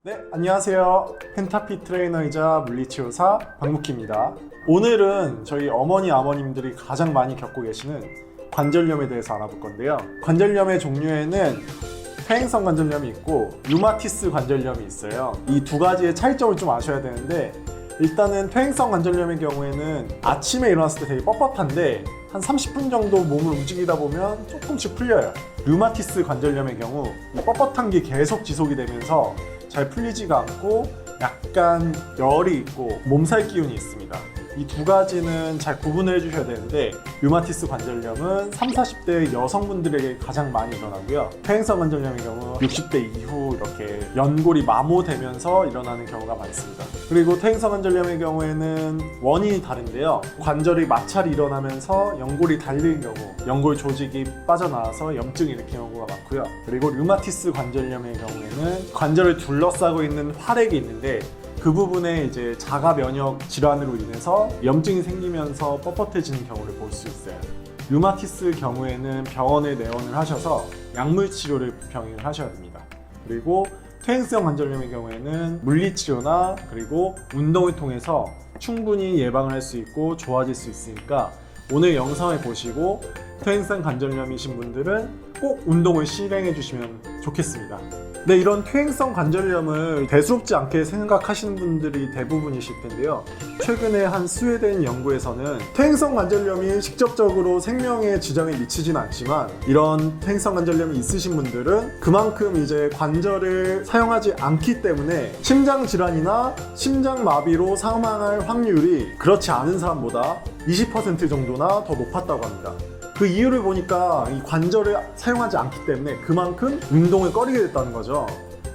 네, 안녕하세요. 펜타피 트레이너이자 물리치료사 박묵희입니다. 오늘은 저희 어머니, 아버님들이 가장 많이 겪고 계시는 관절염에 대해서 알아볼 건데요. 관절염의 종류에는 퇴행성 관절염이 있고 류마티스 관절염이 있어요. 이 두 가지의 차이점을 좀 아셔야 되는데, 일단은 퇴행성 관절염의 경우에는 아침에 일어났을 때 되게 뻣뻣한데 한 30분 정도 몸을 움직이다 보면 조금씩 풀려요. 류마티스 관절염의 경우 이 뻣뻣한 게 계속 지속이 되면서 잘 풀리지가 않고 약간 열이 있고 몸살 기운이 있습니다. 이 두 가지는 잘 구분을 해주셔야 되는데, 류마티스 관절염은 30, 40대 여성분들에게 가장 많이 일어나고요. 퇴행성 관절염의 경우 60대 이후 이렇게 연골이 마모되면서 일어나는 경우가 많습니다. 그리고 퇴행성 관절염의 경우에는 원인이 다른데요. 관절이 마찰이 일어나면서 연골이 달리는 경우, 연골 조직이 빠져나와서 염증을 일으키는 경우가 많고요. 그리고 류마티스 관절염의 경우에는 관절을 둘러싸고 있는 활액이 있는데, 그 부분에 이제 자가 면역 질환으로 인해서 염증이 생기면서 뻣뻣해지는 경우를 볼 수 있어요. 류마티스 경우에는 병원에 내원을 하셔서 약물 치료를 병행을 하셔야 됩니다. 그리고 퇴행성 관절염의 경우에는 물리치료나 그리고 운동을 통해서 충분히 예방을 할 수 있고 좋아질 수 있으니까, 오늘 영상을 보시고 퇴행성 관절염이신 분들은 꼭 운동을 실행해 주시면 좋겠습니다. 네, 이런 퇴행성 관절염을 대수롭지 않게 생각하시는 분들이 대부분이실 텐데요. 최근에 한 스웨덴 연구에서는 퇴행성 관절염이 직접적으로 생명에 지장을 미치진 않지만, 이런 퇴행성 관절염이 있으신 분들은 그만큼 이제 관절을 사용하지 않기 때문에 심장 질환이나 심장 마비로 사망할 확률이 그렇지 않은 사람보다 20% 정도나 더 높았다고 합니다. 그 이유를 보니까 이 관절을 사용하지 않기 때문에 그만큼 운동을 꺼리게 됐다는 거죠.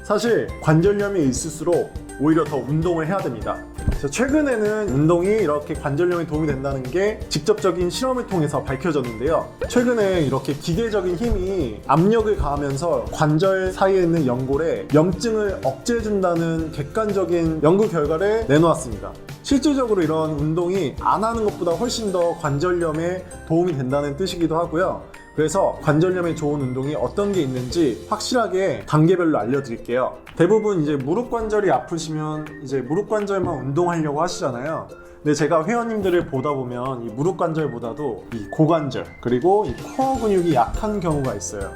사실 관절염이 있을수록 오히려 더 운동을 해야 됩니다. 최근에는 운동이 이렇게 관절염에 도움이 된다는 게 직접적인 실험을 통해서 밝혀졌는데요. 최근에 이렇게 기계적인 힘이 압력을 가하면서 관절 사이에 있는 연골에 염증을 억제해준다는 객관적인 연구 결과를 내놓았습니다. 실질적으로 이런 운동이 안 하는 것보다 훨씬 더 관절염에 도움이 된다는 뜻이기도 하고요. 그래서 관절염에 좋은 운동이 어떤 게 있는지 확실하게 단계별로 알려드릴게요. 대부분 이제 무릎 관절이 아프시면 이제 무릎 관절만 운동하려고 하시잖아요. 근데 제가 회원님들을 보다 보면 이 무릎 관절보다도 이 고관절, 그리고 이 코어 근육이 약한 경우가 있어요.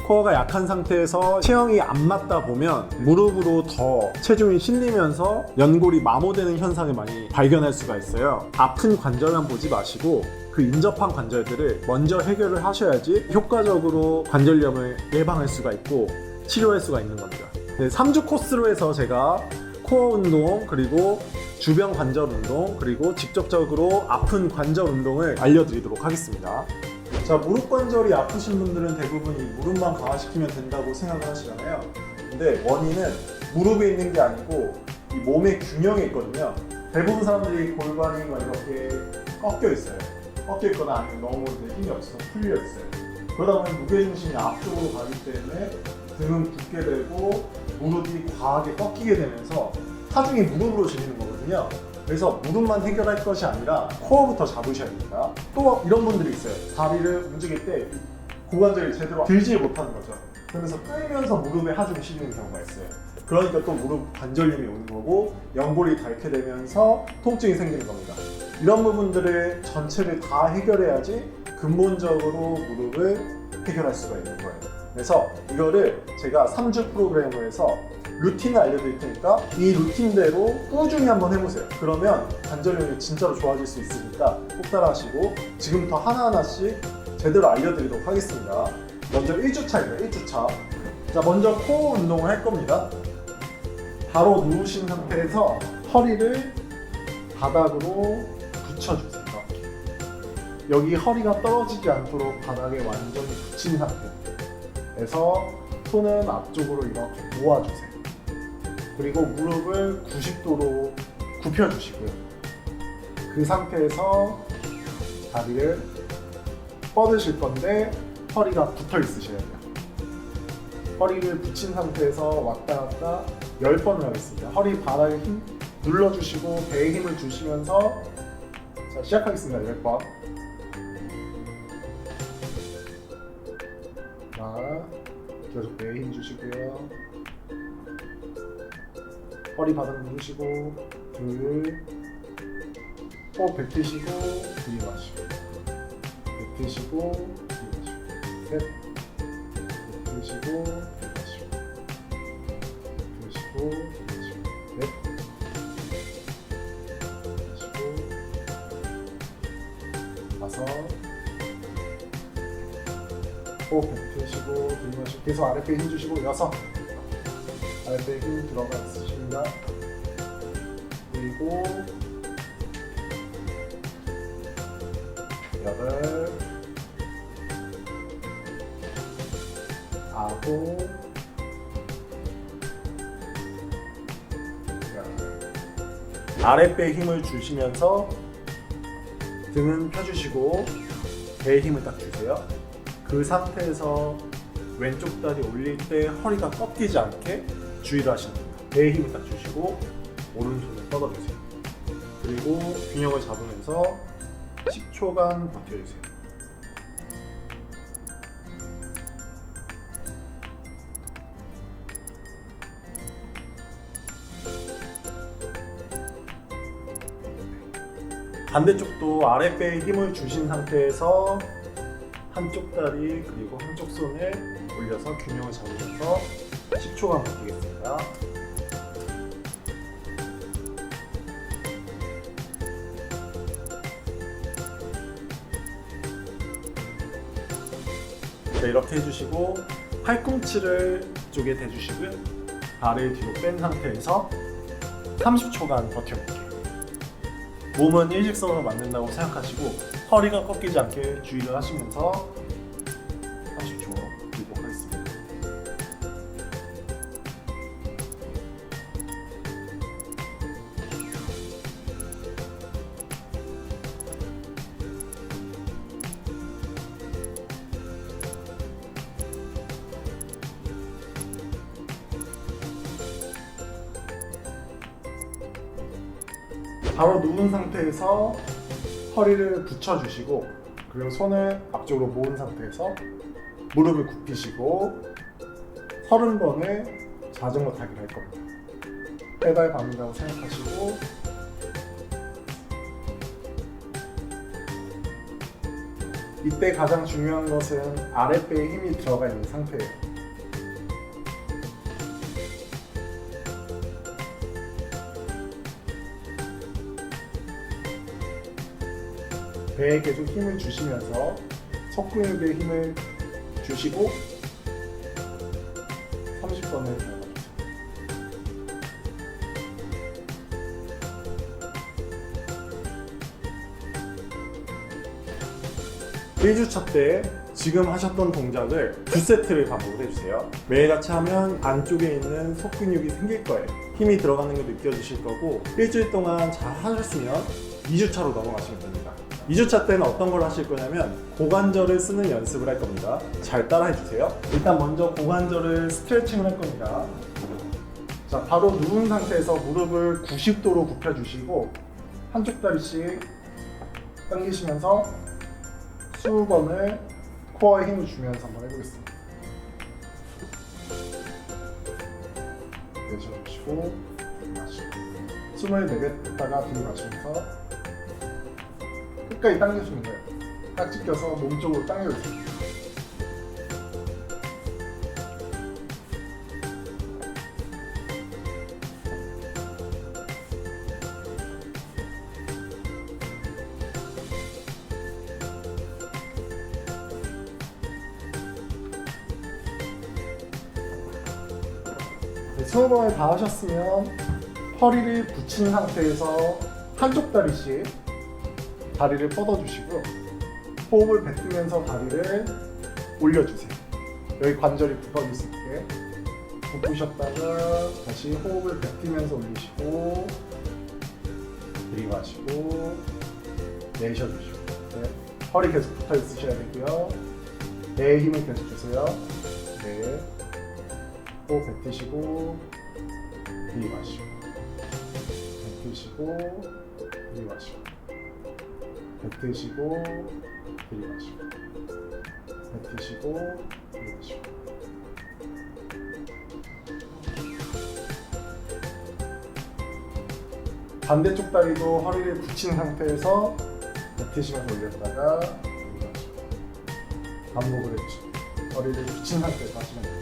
코어가 약한 상태에서 체형이 안 맞다 보면 무릎으로 더 체중이 실리면서 연골이 마모되는 현상을 많이 발견할 수가 있어요. 아픈 관절만 보지 마시고 그 인접한 관절들을 먼저 해결을 하셔야지 효과적으로 관절염을 예방할 수가 있고 치료할 수가 있는 겁니다. 네, 3주 코스로 해서 제가 코어 운동, 그리고 주변 관절 운동, 그리고 직접적으로 아픈 관절 운동을 알려드리도록 하겠습니다. 자, 무릎 관절이 아프신 분들은 대부분 이 무릎만 강화시키면 된다고 생각을 하시잖아요. 근데 원인은 무릎에 있는 게 아니고 이 몸의 균형에 있거든요. 대부분 사람들이 골반이 막 이렇게 꺾여 있어요. 꺾여 있거나 아니면 너무 힘이 없어서 풀려 있어요. 그러다 보면 무게중심이 앞쪽으로 가기 때문에 등은 붓게 되고 무릎이 과하게 꺾이게 되면서 하중이 무릎으로 실리는 거거든요. 그래서 무릎만 해결할 것이 아니라 코어부터 잡으셔야 됩니다. 또 이런 분들이 있어요. 다리를 움직일 때 고관절이 제대로 들지 못하는 거죠. 그러면서 끌면서 무릎에 하중이 실리는 경우가 있어요. 그러니까 또 무릎 관절염이 오는 거고 연골이 닳게 되면서 통증이 생기는 겁니다. 이런 부분들을 전체를 다 해결해야지 근본적으로 무릎을 해결할 수가 있는 거예요. 그래서 이거를 제가 3주 프로그램을 해서 루틴을 알려드릴 테니까 이 루틴대로 꾸준히 한번 해보세요. 그러면 관절염이 진짜로 좋아질 수 있으니까 꼭 따라하시고, 지금부터 하나하나씩 제대로 알려드리도록 하겠습니다. 먼저 1주차입니다. 1주차. 자, 먼저 코어 운동을 할 겁니다. 바로 누우신 상태에서 허리를 바닥으로 붙여주세요. 여기 허리가 떨어지지 않도록 바닥에 완전히 붙인 상태에서 손은 앞쪽으로 이렇게 모아주세요. 그리고 무릎을 90도로 굽혀주시고요. 그 상태에서 다리를 뻗으실 건데 허리가 붙어 있으셔야 돼요. 허리를 붙인 상태에서 왔다 갔다 10번을 하겠습니다. 허리 바닥에 힘 눌러주시고 배에 힘을 주시면서, 자, 시작하겠습니다. 10번. 자, 계속 배에 힘 주시고요. 허리 바닥 누르시고 둘, 호흡 뱉으시고 들이마시고 뱉으시고 들이마시고 셋, 뱉으시고 들이마시고 뱉으시고 들이마시고 넷, 뱉으시고 다섯, 호흡 뱉으시고 들이마시고 계속 아랫배에 힘 주시고 여섯, 아랫배에 힘 들어가 있으십니다. 그리고 여덟, 아홉, 열. 아랫배에 힘을 주시면서 등은 펴주시고 배에 힘을 딱 주세요. 그 상태에서 왼쪽 다리 올릴 때 허리가 꺾이지 않게 주의를 하시면 됩니다. 배에 힘을 딱 주시고 오른손을 뻗어주세요. 그리고 균형을 잡으면서 10초간 버텨주세요. 반대쪽도 아랫배에 힘을 주신 상태에서 한쪽 다리 그리고 한쪽 손을 올려서 균형을 잡으면서 10초간 버티겠습니다. 네, 이렇게 해주시고 팔꿈치를 이쪽에 대주시고요. 발을 뒤로 뺀 상태에서 30초간 버텨볼게요. 몸은 일직선으로 만든다고 생각하시고 허리가 꺾이지 않게 주의를 하시면서 30초 들도록 하겠습니다. 바로 누운 상태에서 허리를 붙여주시고 그리고 손을 앞쪽으로 모은 상태에서 무릎을 굽히시고 30번을 자전거 타기를 할 겁니다. 페달 밟는다고 생각하시고 이때 가장 중요한 것은 아랫배에 힘이 들어가 있는 상태예요. 배에 계속 힘을 주시면서 속근육에 힘을 주시고 30번을 밟아주세요. 1주차 때 지금 하셨던 동작을 2세트를 반복을 해주세요. 매일같이 하면 안쪽에 있는 속근육이 생길 거예요. 힘이 들어가는 게 느껴지실 거고 일주일 동안 잘 하셨으면 2주차로 넘어가시면 됩니다. 2주차 때는 어떤 걸 하실 거냐면 고관절을 쓰는 연습을 할 겁니다. 잘 따라해 주세요. 일단 먼저 고관절을 스트레칭을 할 겁니다. 자, 바로 누운 상태에서 무릎을 90도로 굽혀 주시고 한쪽 다리씩 당기시면서 20번을 코어에 힘을 주면서 한번 해보겠습니다. 내쉬어주시고 마시고 숨을 내뱉다가 들이마시면서 끝까지 당겨주는 거예요. 깍지 껴서 몸 쪽으로 당겨주세요. 네, 20번을 다 하셨으면 허리를 붙인 상태에서 한쪽 다리씩 다리를 뻗어주시고요. 호흡을 뱉으면서 다리를 올려주세요. 여기 관절이 굽어질 수 있게 굽으셨다가 다시 호흡을 뱉으면서 올리시고 들이마시고 내쉬어주시고 네. 허리 계속 붙어 있으셔야 되고요. 배에 힘을 계속 주세요. 네. 호흡 뱉으시고 들이마시고 뱉으시고 들이마시고 뱉으시고 들이마시고 뱉으시고 들이마시고 반대쪽 다리도 허리를 붙인 상태에서 뱉으시면서 올렸다가 반복을 해주시고 허리를 붙인 상태에서 하시면 됩니다.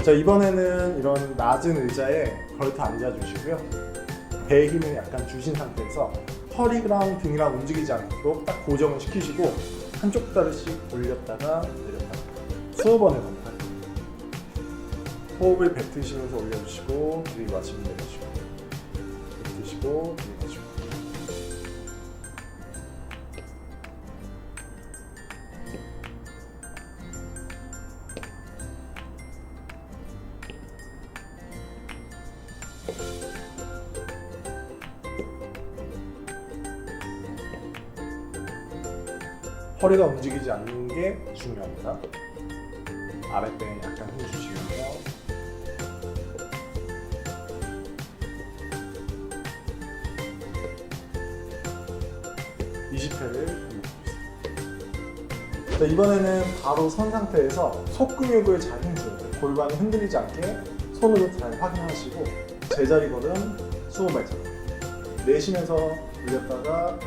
자, 이번에는 이런 낮은 의자에 걸터 앉아주시고요. 배에 힘을 약간 주신 상태에서 허리랑 등이랑 움직이지 않도록 딱 고정을 시키시고 한쪽 다리씩 올렸다가 내렸다가 20번을 반복합니다. 호흡을 뱉으시면서 올려주시고 들이마시면 내려주시고 뱉으시고 들이마시고. 허리가 움직이지 않는 게 중요합니다. 아랫배에 약간 힘 주시면서 (20회를) 반복하겠습니다. 자, 이번에는 바로 선 상태에서 속근육을 잘 힘줘요. 골반이 흔들리지 않게 손으로 잘 확인하시고 제자리 걸음 20발자국 내쉬면서 올렸다가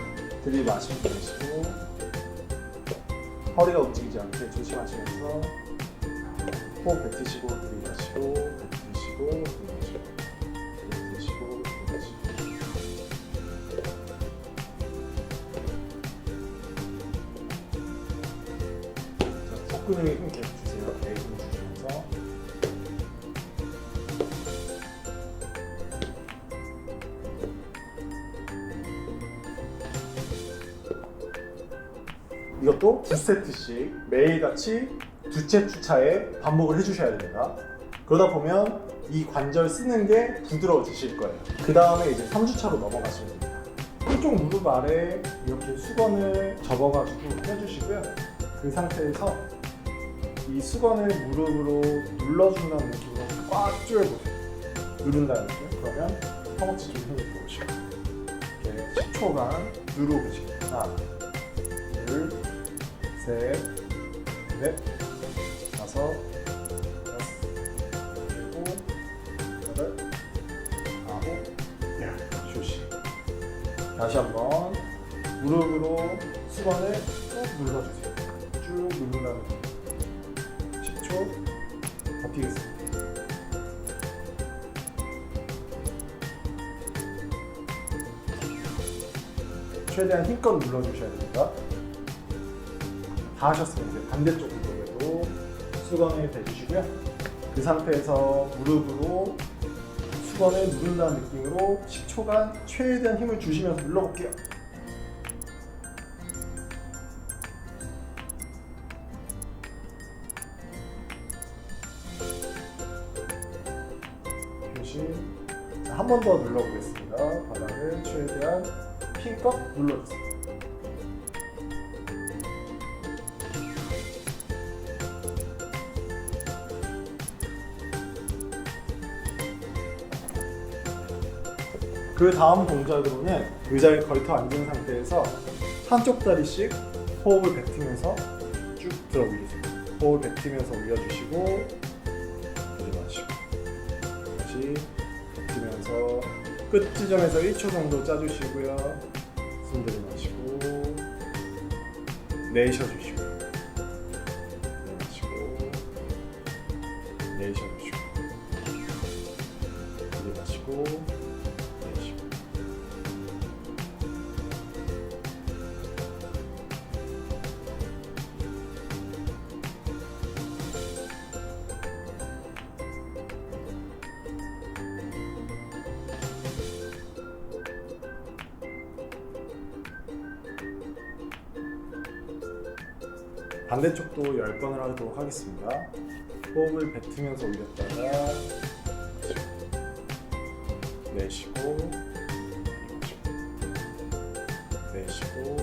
들이마시면 내쉬고 허리가 움직이지 않게 조심하시면서 호흡 뱉으시고 들이마시고 뱉으시고 들이마시고 뱉으시고 들이마시고. 자, 속근육에 힘 계속 주세요. 배에 힘 주시면서 이것도 2세트씩 매일같이 두째 주차에 반복을 해주셔야 됩니다. 그러다 보면 이 관절 쓰는 게 부드러워지실 거예요. 그 다음에 이제 3주차로 넘어가시면 됩니다. 한쪽 무릎 아래 이렇게 수건을 접어가지고 펴주시고요. 그 상태에서 이 수건을 무릎으로 눌러준다는 느낌으로 꽉 조여보세요. 누른다는 느낌. 그러면 허벅지 좀 힘을 들어오시고 이렇게 10초간 누르고 계십니다. 하나, 둘, 셋, 넷, 다섯, 여섯, 일곱, 여덟, 아홉, 열. 휴식. 다시 한번 무릎으로 수건을 쭉 눌러주세요. 쭉 누른다는 10초 버티겠습니다. 최대한 힘껏 눌러주셔야 됩니다. 다 하셨으면 이제 반대쪽 무릎에도 수건을 대주시고요. 그 상태에서 무릎으로 수건을 누른다는 느낌으로 10초간 최대한 힘을 주시면서 눌러볼게요. 휴식. 한 번 더 눌러보겠습니다. 바닥을 최대한 힘껏 눌러주세요. 그 다음 동작으로는 의자에 걸터 앉은 상태에서 한쪽 다리씩 호흡을 뱉으면서 쭉 들어 올리세요. 호흡을 뱉으면서 올려주시고 내려마시고 다시 뱉으면서 끝 지점에서 1초 정도 짜주시고요. 숨 들이마시고 내쉬어주시고 내마시고 내쉬어주시고 들이마시고 내쉬고. 반대쪽도 10번을 하도록 하겠습니다. 호흡을 뱉으면서 올렸다가 내쉬고 내쉬고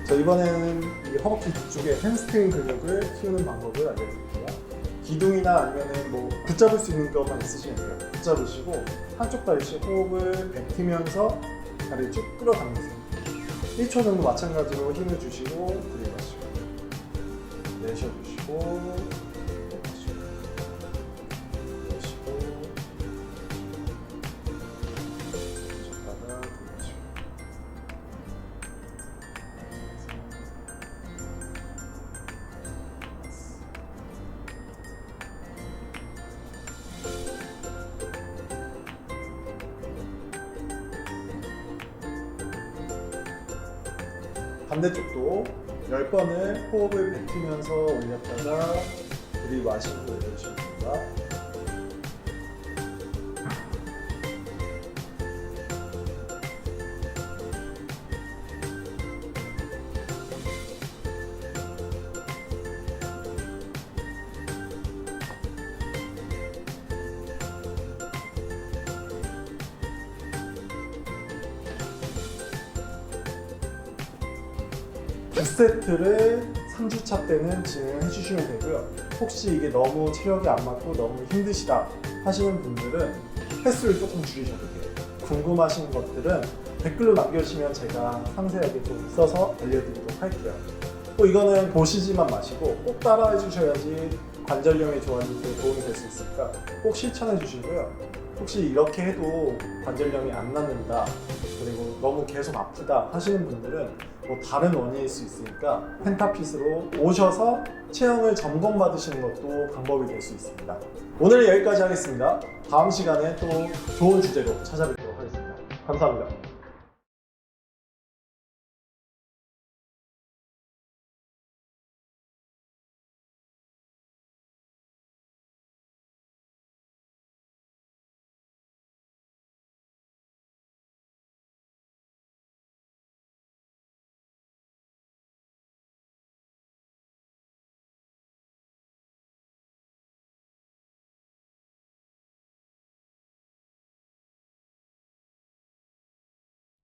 자, 이번에는 이 허벅지 뒤쪽에 햄스트링 근육을 키우는 방법을 알려드릴게요. 기둥이나 아니면 뭐 붙잡을 수 있는 것만 있으시면 돼요. 붙잡으시고 한쪽 다리씩 호흡을 뱉으면서 다리를 쭉 끌어당기세요. 1초 정도 마찬가지로 힘을 주시고 들이마시고 내쉬어주시고 내마시고 내쉬고 쉬었다가 들이마시고 반대쪽도 10번을 호흡을 뱉으면서 올렸다가 들이마시고 내려주시면 됩니다. 두 세트를 3주차 때는 진행해 주시면 되고요. 혹시 이게 너무 체력이 안 맞고 너무 힘드시다 하시는 분들은 횟수를 조금 줄이셔도 돼요. 궁금하신 것들은 댓글로 남겨주시면 제가 상세하게 좀 써서 알려드리도록 할게요. 또 이거는 보시지만 마시고 꼭 따라해 주셔야지 관절염의 조언이 도움이 될 수 있으니까 꼭 실천해 주시고요. 혹시 이렇게 해도 관절염이 안 낫는다, 그리고 너무 계속 아프다 하시는 분들은 뭐 다른 원인일 수 있으니까 펜타핏으로 오셔서 체형을 점검 받으시는 것도 방법이 될 수 있습니다. 오늘 여기까지 하겠습니다. 다음 시간에 또 좋은 주제로 찾아뵙도록 하겠습니다. 감사합니다.